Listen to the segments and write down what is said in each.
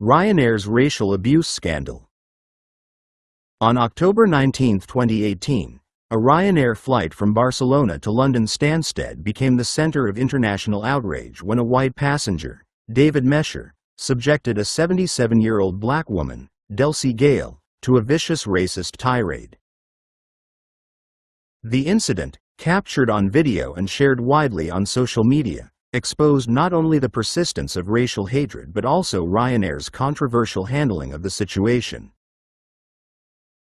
Ryanair's racial abuse scandal. On October 19, 2018, a Ryanair flight from Barcelona to London Stansted became the center of international outrage when a white passenger, David Mesher, subjected a 77-year-old black woman, Delcy Gale, to a vicious racist tirade. The incident, captured on video and shared widely on social media, exposed not only the persistence of racial hatred but also Ryanair's controversial handling of the situation.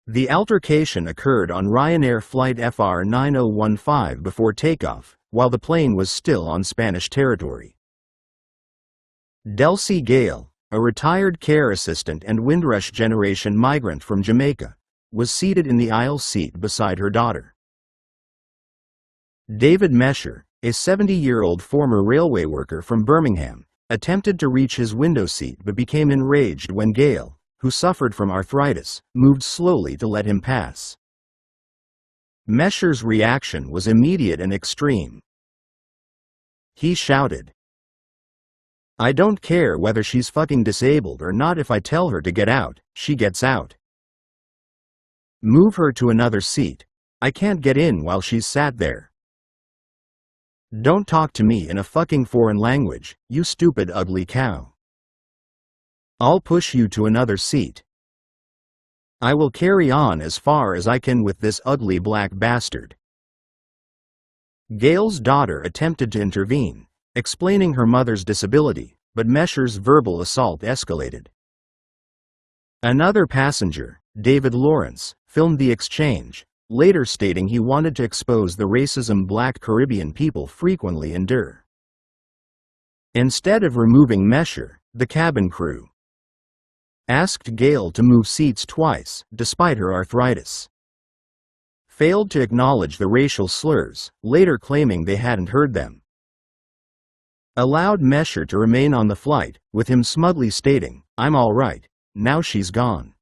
The altercation occurred on Ryanair flight FR 9015 before takeoff, while the plane was still on Spanish territory. Delcy Gale, a retired care assistant and Windrush generation migrant from Jamaica, was seated in the aisle seat beside her daughter. David Mesher, a 70-year-old former railway worker from Birmingham, attempted to reach his window seat but became enraged when Gale, who suffered from arthritis, moved slowly to let him pass. Mesher's reaction was immediate and extreme. He shouted, "I don't care whether she's fucking disabled or not. If I tell her to get out, she gets out. Move her to another seat. I can't get in while she's sat there. Don't talk to me in a fucking foreign language, you stupid ugly cow. I'll push you to another seat. I will carry on as far as I can with this ugly black bastard." Gale's daughter attempted to intervene, explaining her mother's disability, but Mesher's verbal assault escalated. Another passenger, David Lawrence, filmed the exchange, later stating he wanted to expose the racism Black Caribbean people frequently endure. Instead of removing Mesher, the cabin crew asked Gale to move seats twice, despite her arthritis. Failed to acknowledge the racial slurs, later claiming they hadn't heard them. Allowed Mesher to remain on the flight, with him smugly stating, "I'm all right, now she's gone."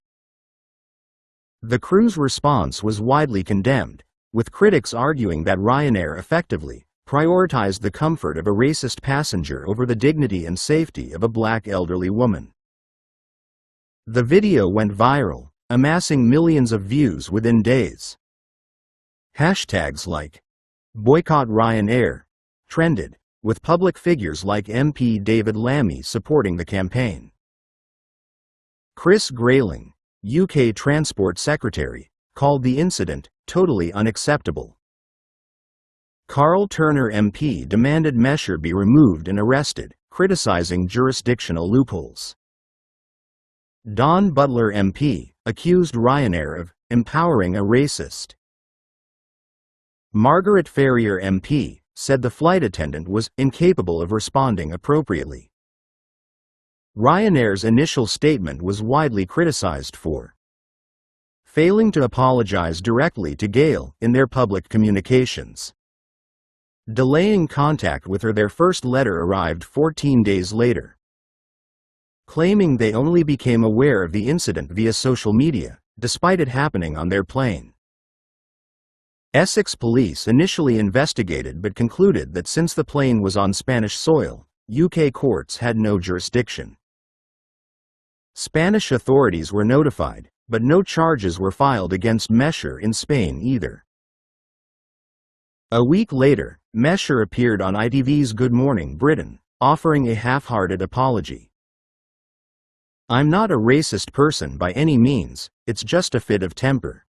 The crew's response was widely condemned, with critics arguing that Ryanair effectively prioritized the comfort of a racist passenger over the dignity and safety of a black elderly woman. The video went viral, amassing millions of views within days. Hashtags like "Boycott Ryanair" trended, with public figures like MP David Lammy supporting the campaign. Chris Grayling, UK Transport Secretary, called the incident totally unacceptable. Carl Turner MP demanded Mesher be removed and arrested, criticizing jurisdictional loopholes. Don Butler MP accused Ryanair of empowering a racist. Margaret Ferrier MP said the flight attendant was incapable of responding appropriately. Ryanair's initial statement was widely criticized for failing to apologize directly to Gale in their public communications, delaying contact with her. Their first letter arrived 14 days later, claiming they only became aware of the incident via social media, despite it happening on their plane. Essex police initially investigated but concluded that since the plane was on Spanish soil, UK courts had no jurisdiction. Spanish authorities were notified, but no charges were filed against Mesher in Spain either. A week later, Mesher appeared on ITV's Good Morning Britain, offering a half-hearted apology. "I'm not a racist person by any means, it's just a fit of temper."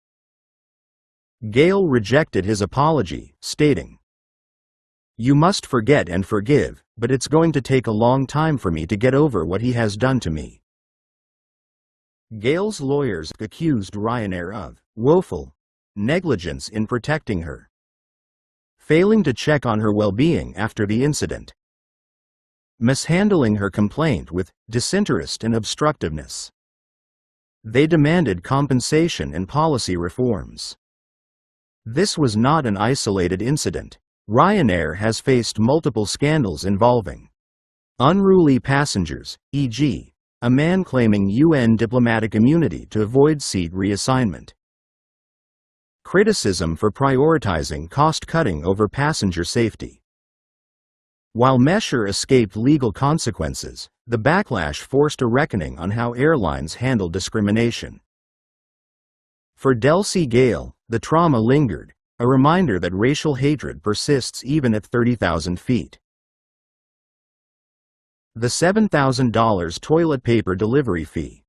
Gale rejected his apology, stating, "You must forget and forgive, but it's going to take a long time for me to get over what he has done to me." Gale's lawyers accused Ryanair of woeful negligence in protecting her, failing to check on her well-being after the incident, mishandling her complaint with disinterest and obstructiveness. They demanded compensation and policy reforms. This was not an isolated incident. Ryanair has faced multiple scandals involving unruly passengers, e.g., a man claiming UN diplomatic immunity to avoid seat reassignment, criticism for prioritizing cost-cutting over passenger safety, While Mesher escaped legal consequences, the backlash forced a reckoning on how airlines handle discrimination. For Delcy Gale, the trauma lingered, a reminder that racial hatred persists even at 30,000 feet. The $7,000 toilet paper delivery fee.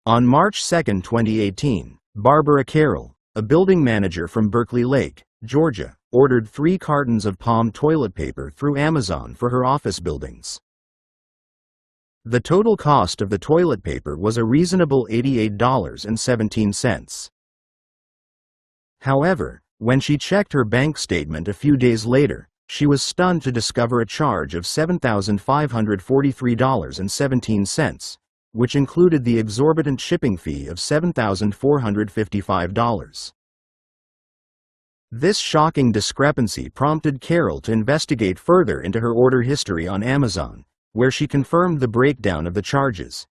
On March 2, 2018, Barbara Carroll, a building manager from Berkeley Lake, Georgia, ordered 3 cartons of Palm toilet paper through Amazon for her office buildings. The total cost of the toilet paper was a reasonable $88.17. However, when she checked her bank statement a few days later, she was stunned to discover a charge of $7,543.17, which included the exorbitant shipping fee of $7,455. This shocking discrepancy prompted Carroll to investigate further into her order history on Amazon, where she confirmed the breakdown of the charges: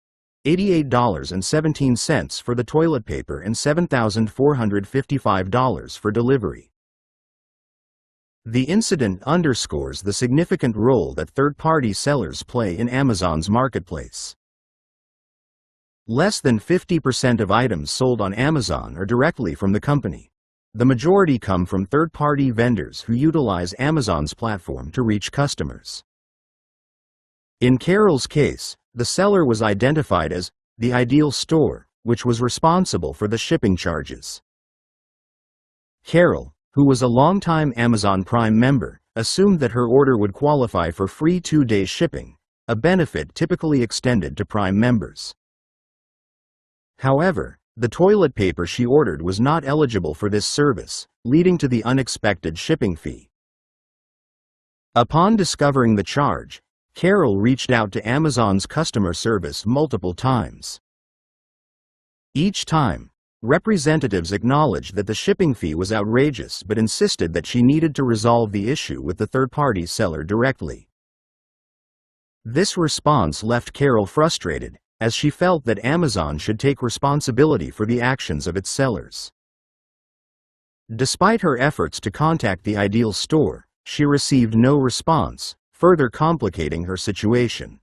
$88.17 for the toilet paper and $7,455 for delivery. The incident underscores the significant role that third-party sellers play in Amazon's marketplace. Less than 50% of items sold on Amazon are directly from the company. The majority come from third-party vendors who utilize Amazon's platform to reach customers. In Carroll's case, the seller was identified as the Ideal Store, which was responsible for the shipping charges. Carroll, who was a longtime Amazon Prime member, assumed that her order would qualify for free 2-day shipping, a benefit typically extended to Prime members. However, the toilet paper she ordered was not eligible for this service, leading to the unexpected shipping fee. Upon discovering the charge, Carroll reached out to Amazon's customer service multiple times. Each time, representatives acknowledged that the shipping fee was outrageous but insisted that she needed to resolve the issue with the third-party seller directly. This response left Carroll frustrated, as she felt that Amazon should take responsibility for the actions of its sellers. Despite her efforts to contact the Ideal Store, she received no response, further complicating her situation.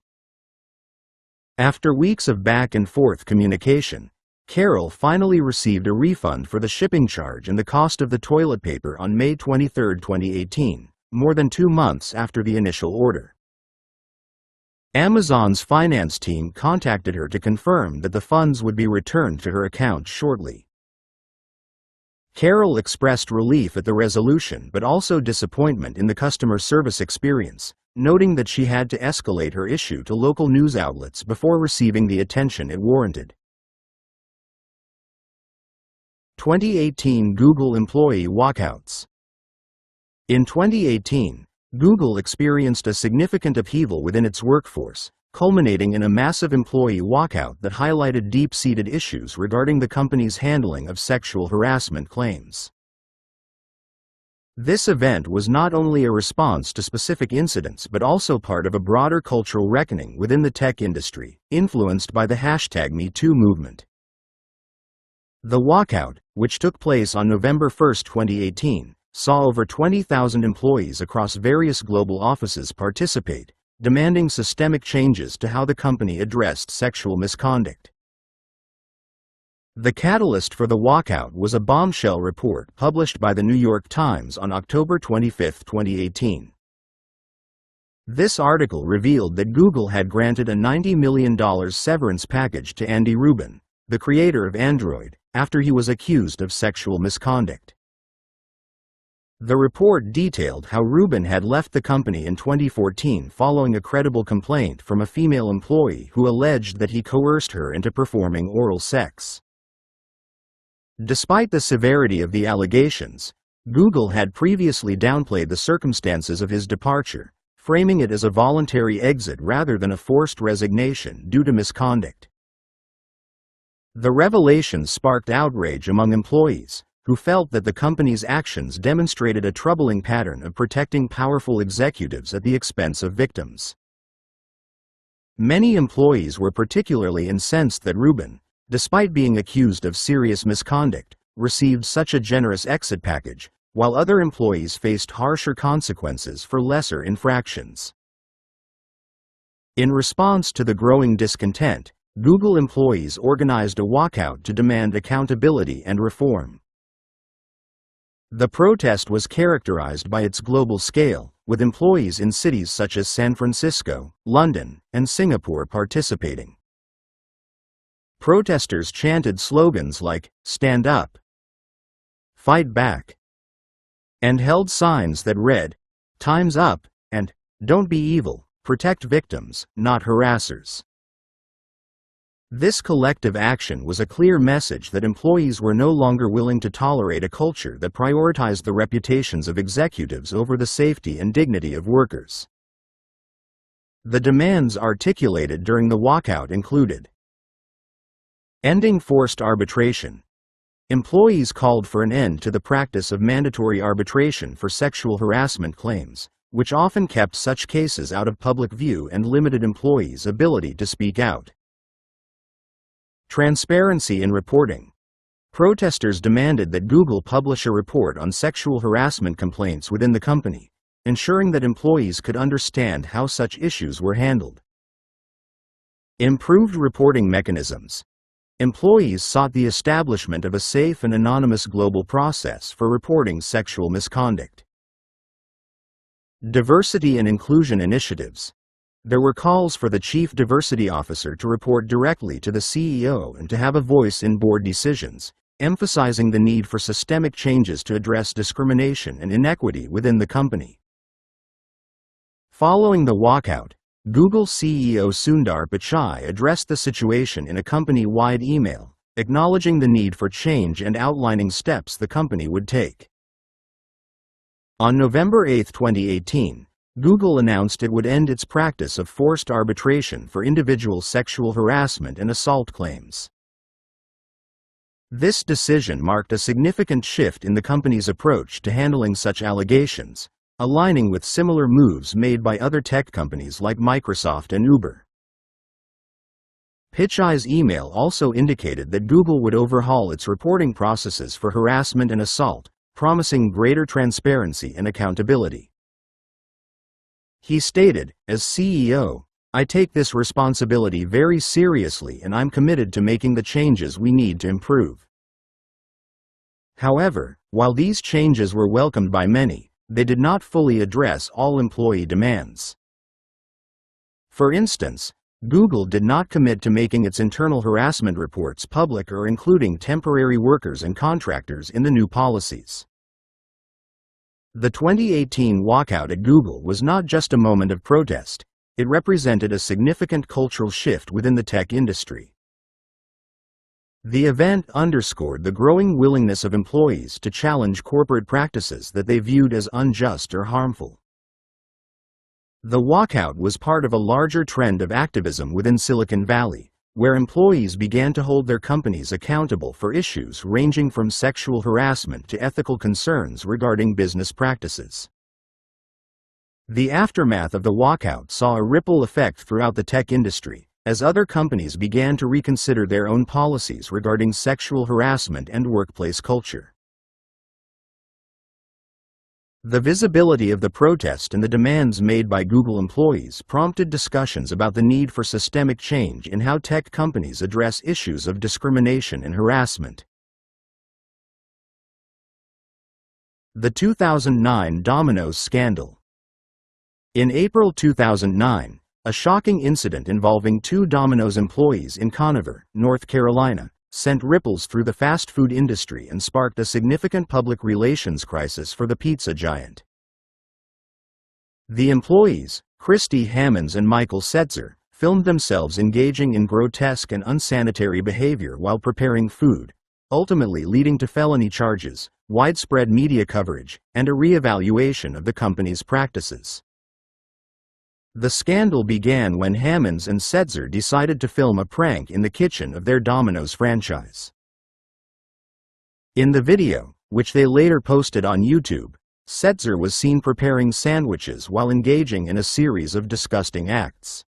After weeks of back-and-forth communication, Carroll finally received a refund for the shipping charge and the cost of the toilet paper on May 23, 2018, more than 2 months after the initial order. Amazon's finance team contacted her to confirm that the funds would be returned to her account shortly. Carroll expressed relief at the resolution but also disappointment in the customer service experience, noting that she had to escalate her issue to local news outlets before receiving the attention it warranted. 2018 Google employee walkouts. In 2018, Google experienced a significant upheaval within its workforce, culminating in a massive employee walkout that highlighted deep-seated issues regarding the company's handling of sexual harassment claims. This event was not only a response to specific incidents but also part of a broader cultural reckoning within the tech industry, influenced by the #MeToo movement. The walkout, which took place on November 1, 2018, saw over 20,000 employees across various global offices participate, demanding systemic changes to how the company addressed sexual misconduct. The catalyst for the walkout was a bombshell report published by the New York Times on October 25, 2018. This article revealed that Google had granted a $90 million severance package to Andy Rubin, the creator of Android, after he was accused of sexual misconduct. The report detailed how Rubin had left the company in 2014 following a credible complaint from a female employee who alleged that he coerced her into performing oral sex. Despite the severity of the allegations, Google had previously downplayed the circumstances of his departure, framing it as a voluntary exit rather than a forced resignation due to misconduct. The revelations sparked outrage among employees, who felt that the company's actions demonstrated a troubling pattern of protecting powerful executives at the expense of victims. Many employees were particularly incensed that Rubin, despite being accused of serious misconduct, received such a generous exit package, while other employees faced harsher consequences for lesser infractions. In response to the growing discontent, Google employees organized a walkout to demand accountability and reform. The protest was characterized by its global scale, with employees in cities such as San Francisco, London, and Singapore participating. Protesters chanted slogans like, "Stand up," "Fight back," and held signs that read, "Time's up," and "Don't be evil, protect victims, not harassers." This collective action was a clear message that employees were no longer willing to tolerate a culture that prioritized the reputations of executives over the safety and dignity of workers. The demands articulated during the walkout included ending forced arbitration. Employees called for an end to the practice of mandatory arbitration for sexual harassment claims, which often kept such cases out of public view and limited employees' ability to speak out. Transparency in reporting. Protesters demanded that Google publish a report on sexual harassment complaints within the company, ensuring that employees could understand how such issues were handled. Improved reporting mechanisms. Employees sought the establishment of a safe and anonymous global process for reporting sexual misconduct. Diversity and inclusion initiatives. There were calls for the Chief Diversity Officer to report directly to the CEO and to have a voice in board decisions, emphasizing the need for systemic changes to address discrimination and inequity within the company. Following the walkout, Google CEO Sundar Pichai addressed the situation in a company-wide email, acknowledging the need for change and outlining steps the company would take. On November 8, 2018, Google announced it would end its practice of forced arbitration for individual sexual harassment and assault claims. This decision marked a significant shift in the company's approach to handling such allegations, aligning with similar moves made by other tech companies like Microsoft and Uber. Pichai's email also indicated that Google would overhaul its reporting processes for harassment and assault, promising greater transparency and accountability. He stated, "As CEO, I take this responsibility very seriously and I'm committed to making the changes we need to improve." However, while these changes were welcomed by many, they did not fully address all employee demands. For instance, Google did not commit to making its internal harassment reports public or including temporary workers and contractors in the new policies. The 2018 walkout at Google was not just a moment of protest, it represented a significant cultural shift within the tech industry. The event underscored the growing willingness of employees to challenge corporate practices that they viewed as unjust or harmful. The walkout was part of a larger trend of activism within Silicon Valley, where employees began to hold their companies accountable for issues ranging from sexual harassment to ethical concerns regarding business practices. The aftermath of the walkout saw a ripple effect throughout the tech industry, as other companies began to reconsider their own policies regarding sexual harassment and workplace culture. The visibility of the protest and the demands made by Google employees prompted discussions about the need for systemic change in how tech companies address issues of discrimination and harassment. The 2009 Domino's scandal. In April 2009, a shocking incident involving two Domino's employees in Conover, North Carolina, sent ripples through the fast food industry and sparked a significant public relations crisis for the pizza giant. The employees, Christy Hammonds and Michael Setzer, filmed themselves engaging in grotesque and unsanitary behavior while preparing food, ultimately leading to felony charges, widespread media coverage, and a re-evaluation of the company's practices. The scandal began when Hammonds and Setzer decided to film a prank in the kitchen of their Domino's franchise. In the video, which they later posted on YouTube, Setzer was seen preparing sandwiches while engaging in a series of disgusting acts.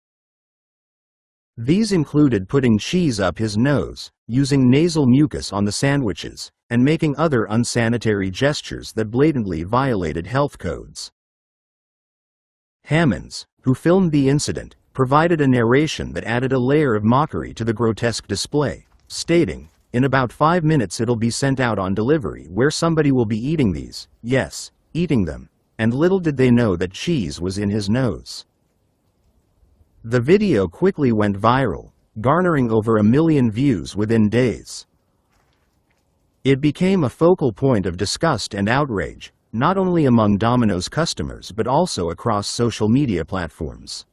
These included putting cheese up his nose, using nasal mucus on the sandwiches, and making other unsanitary gestures that blatantly violated health codes. Hammonds, who filmed the incident, provided a narration that added a layer of mockery to the grotesque display, stating, "In about 5 minutes it'll be sent out on delivery where somebody will be eating these, yes, eating them," and little did they know that cheese was in his nose. The video quickly went viral, garnering over 1 million views within days. It became a focal point of disgust and outrage, not only among Domino's customers but also across social media platforms.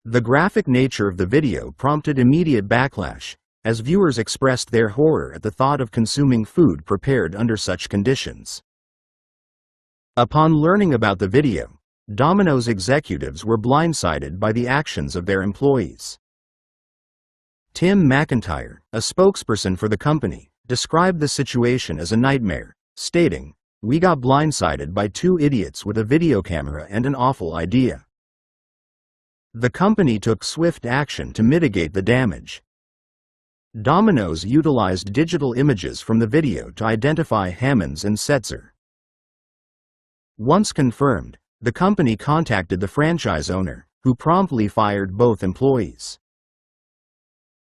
The graphic nature of the video prompted immediate backlash, as viewers expressed their horror at the thought of consuming food prepared under such conditions. Upon learning about the video, Domino's executives were blindsided by the actions of their employees. Tim McIntyre, a spokesperson for the company, described the situation as a nightmare, stating, "We got blindsided by 2 idiots with a video camera and an awful idea." The company took swift action to mitigate the damage. Domino's utilized digital images from the video to identify Hammonds and Setzer. Once confirmed, the company contacted the franchise owner, who promptly fired both employees.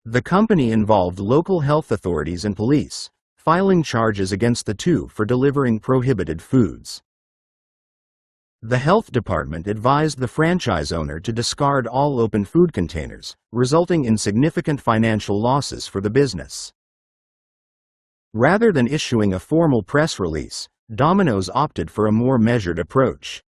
The company involved local health authorities and police, filing charges against the two for delivering prohibited foods. The health department advised the franchise owner to discard all open food containers, resulting in significant financial losses for the business. Rather than issuing a formal press release, Domino's opted for a more measured approach.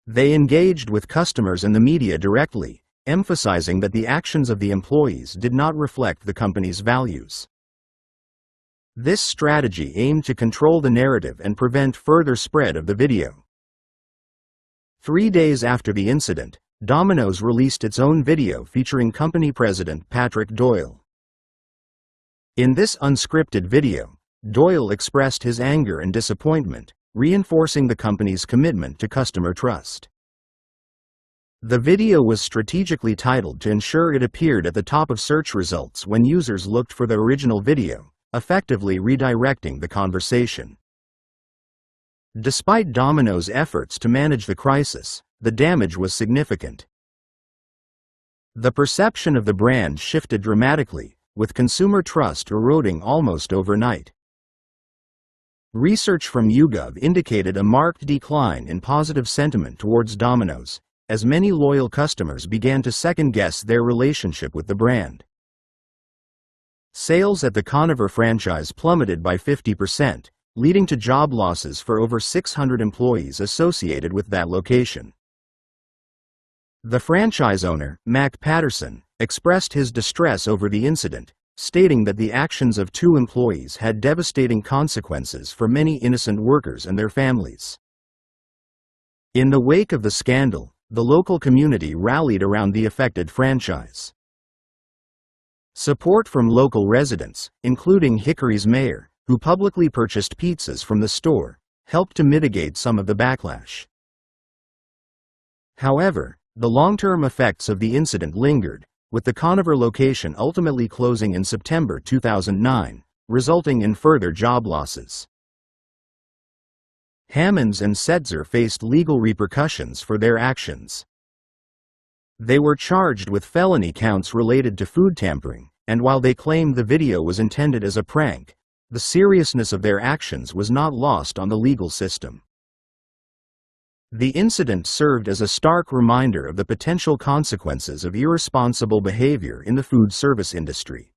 They engaged with customers and the media directly, emphasizing that the actions of the employees did not reflect the company's values. This strategy aimed to control the narrative and prevent further spread of the video. 3 days after the incident, Domino's released its own video featuring company president Patrick Doyle. In this unscripted video, Doyle expressed his anger and disappointment, reinforcing the company's commitment to customer trust. The video was strategically titled to ensure it appeared at the top of search results when users looked for the original video, effectively redirecting the conversation. Despite Domino's efforts to manage the crisis, the damage was significant. The perception of the brand shifted dramatically, with consumer trust eroding almost overnight. Research from YouGov indicated a marked decline in positive sentiment towards Domino's, as many loyal customers began to second-guess their relationship with the brand. Sales at the Conover franchise plummeted by 50%, leading to job losses for over 600 employees associated with that location. The franchise owner, Mac Patterson, expressed his distress over the incident, stating that the actions of 2 employees had devastating consequences for many innocent workers and their families. In the wake of the scandal, the local community rallied around the affected franchise. Support from local residents, including Hickory's mayor, who publicly purchased pizzas from the store, helped to mitigate some of the backlash. However, the long-term effects of the incident lingered, with the Conover location ultimately closing in September 2009, resulting in further job losses. Hammonds and Setzer faced legal repercussions for their actions. They were charged with felony counts related to food tampering, and while they claimed the video was intended as a prank, the seriousness of their actions was not lost on the legal system. The incident served as a stark reminder of the potential consequences of irresponsible behavior in the food service industry.